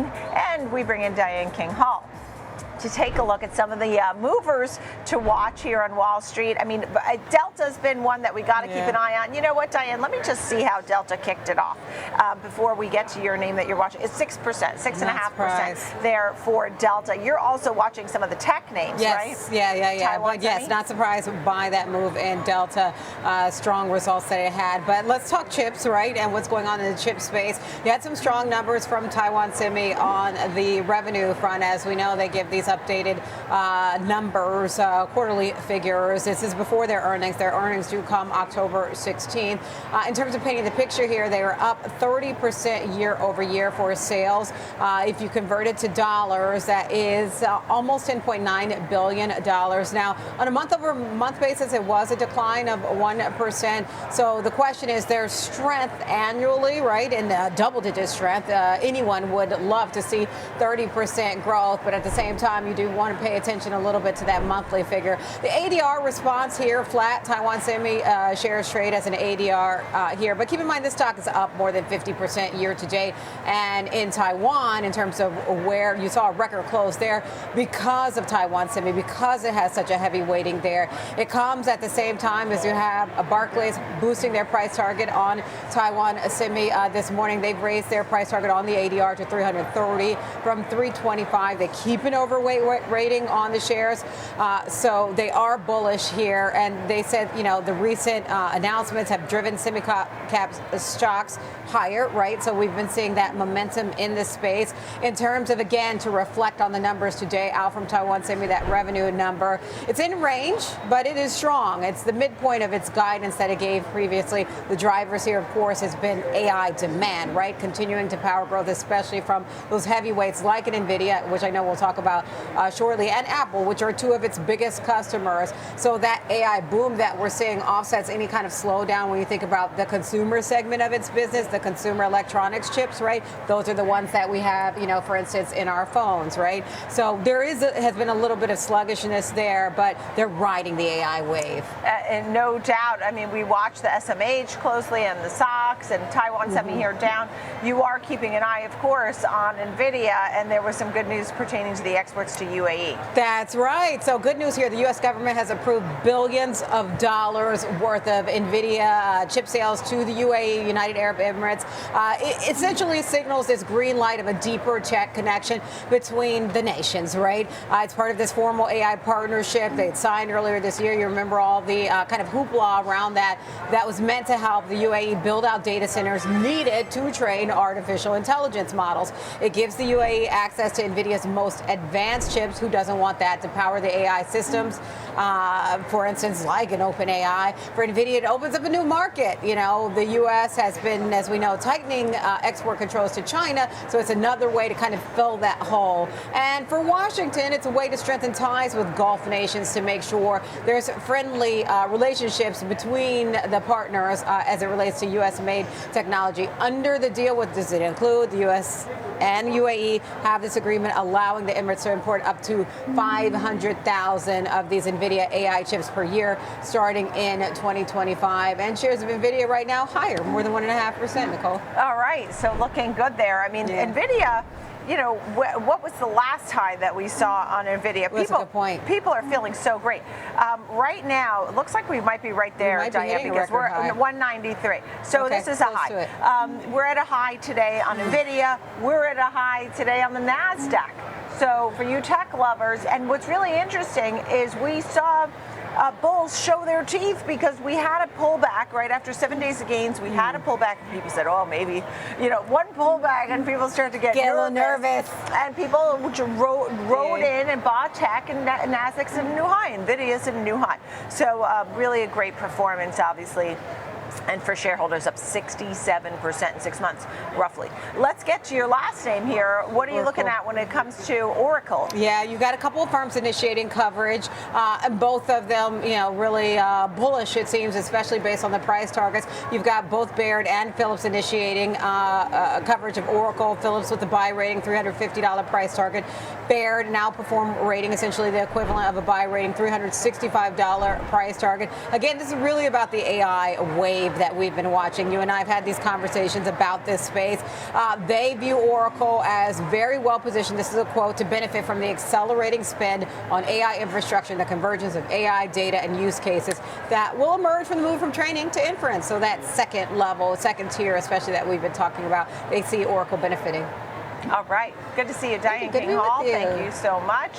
And we bring in Diane King Hall to take a look at some of the movers to watch here on Wall Street. I mean, Delta's been one that we got to keep an eye on. You know what, Diane? Let me just see how Delta kicked it off before we get to your name that you're watching. It's 6%, 6.5% there for Delta. You're also watching some of the tech names, right? Yeah. But yes, not surprised by that move in Delta. Strong results that it had. But let's talk chips, right? And what's going on in the chip space. You had some strong numbers from Taiwan Semi on the revenue front. As we know, they give these updated numbers, quarterly figures. This is before their earnings. Their earnings do come October 16th. In terms of painting the picture here, they were up 30% year over year for sales. If you convert it to dollars, that is almost $10.9 billion. Now, on a month-over-month basis, it was a decline of 1%. So the question is, there's strength annually, right, in double-digit strength. Anyone would love to see 30% growth, but at the same time, you do want to pay attention a little bit to that monthly figure. The ADR response here, flat. Taiwan Semi shares trade as an ADR here. But keep in mind, this stock is up more than 50% year to date. And in Taiwan, in terms of where you saw a record close there, because of Taiwan Semi, because it has such a heavy weighting there, it comes at the same time as you have Barclays boosting their price target on Taiwan Semi this morning. They've raised their price target on the ADR to 330 from 325. They keep an overweight rating on the shares, so they are bullish here. And they said, you know, the recent announcements have driven semi-cap stocks higher, right? So we've been seeing that momentum in this space. In terms of, again, to reflect on the numbers today out from Taiwan Semi, that revenue number, it's in range, but it is strong. It's the midpoint of its guidance that it gave previously. The drivers here, of course, has been AI demand, right? Continuing to power growth, especially from those heavyweights like an Nvidia, which I know we'll talk about shortly, and Apple, which are two of its biggest customers. So that AI boom that we're seeing offsets any kind of slowdown when you think about the consumer segment of its business, the consumer electronics chips, right? Those are the ones that we have, you know, for instance, in our phones, right? So there has been a little bit of sluggishness there, but they're riding the AI wave. And no doubt. I mean, we watch the SMH closely and the SOX and Taiwan Semi here down. You are keeping an eye, of course, on Nvidia, and there was some good news pertaining to the exports to UAE. That's right. So good news here. The U.S. government has approved billions of dollars worth of Nvidia chip sales to the UAE, United Arab Emirates. It essentially signals this green light of a deeper tech connection between the nations, right? It's part of this formal AI partnership they had signed earlier this year. You remember all the kind of hoopla around that. That was meant to help the UAE build out data centers needed to train artificial intelligence models. It gives the UAE access to Nvidia's most advanced chips. Who doesn't want that to power the AI systems? For instance, like an OpenAI. For Nvidia, it opens up a new market. You know, the U.S. has been, as we know, tightening export controls to China, so it's another way to kind of fill that hole. And for Washington, it's a way to strengthen ties with Gulf nations to make sure there's friendly relationships between the partners as it relates to U.S.-made technology. Under the deal, what does it include? The U.S. and UAE have this agreement allowing the Emirates to import up to 500,000 of these Nvidia AI chips per year starting in 2025. And shares of Nvidia right now higher, more than 1.5%, Nicole. All right, so looking good there. I mean, Nvidia, you know, what was the last high that we saw on Nvidia? That's a good point. People are feeling so great. Right now, it looks like we might be right there, Diane, because we're at 193. So this is a high. We're at a high today on Nvidia. We're at a high today on the NASDAQ. So for you tech lovers, and what's really interesting is we saw bulls show their teeth because we had a pullback right after 7 days of gains. We had a pullback, and people said, "Oh, maybe, you know, one pullback," and people started to get a little nervous. And people rode in and bought tech, and Nasdaq's at a new high, Nvidia's at a new high. So really a great performance, obviously. And for shareholders, up 67% in 6 months, roughly. Let's get to your last name here. What are you looking at when it comes to Oracle? Yeah, you got a couple of firms initiating coverage, and both of them, you know, really bullish, it seems, especially based on the price targets. You've got both Baird and Phillips initiating coverage of Oracle. Phillips with the buy rating, $350 price target. Baird, an outperform rating, essentially the equivalent of a buy rating, $365 price target. Again, this is really about the AI wave wave that we've been watching. You and I have had these conversations about this space. They view Oracle as very well positioned, this is a quote, to benefit from the accelerating spend on AI infrastructure and the convergence of AI data and use cases that will emerge from the move from training to inference. So that second level, second tier, especially that we've been talking about, they see Oracle benefiting. All right. Good to see you, Diane King Hall. Thank you so much.